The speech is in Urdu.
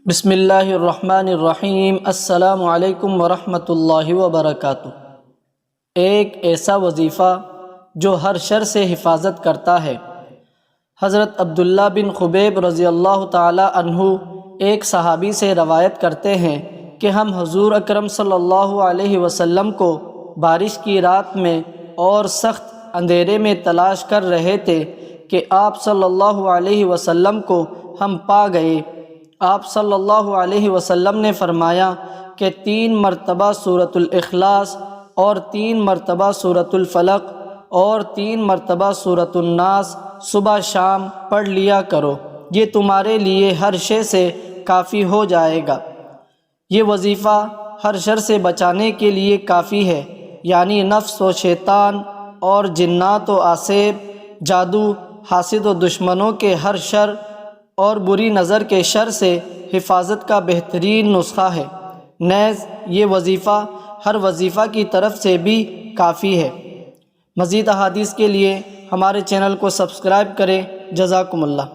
بسم اللہ الرحمن الرحیم۔ السلام علیکم ورحمۃ اللہ وبرکاتہ۔ ایک ایسا وظیفہ جو ہر شر سے حفاظت کرتا ہے۔ حضرت عبداللہ بن خبیب رضی اللہ تعالی عنہ ایک صحابی سے روایت کرتے ہیں کہ ہم حضور اکرم صلی اللہ علیہ وسلم کو بارش کی رات میں اور سخت اندھیرے میں تلاش کر رہے تھے کہ آپ صلی اللہ علیہ وسلم کو ہم پا گئے۔ آپ صلی اللہ علیہ وسلم نے فرمایا کہ 3 مرتبہ سورۃ الاخلاص اور 3 مرتبہ سورۃ الفلق اور 3 مرتبہ سورۃ الناس صبح شام پڑھ لیا کرو، یہ تمہارے لیے ہر شے سے کافی ہو جائے گا۔ یہ وظیفہ ہر شر سے بچانے کے لیے کافی ہے، یعنی نفس و شیطان اور جنات و آسیب، جادو، حاسد و دشمنوں کے ہر شر اور بری نظر کے شر سے حفاظت کا بہترین نسخہ ہے۔ نیز یہ وظیفہ ہر وظیفہ کی طرف سے بھی کافی ہے۔ مزید احادیث کے لیے ہمارے چینل کو سبسکرائب کریں۔ جزاکم اللہ۔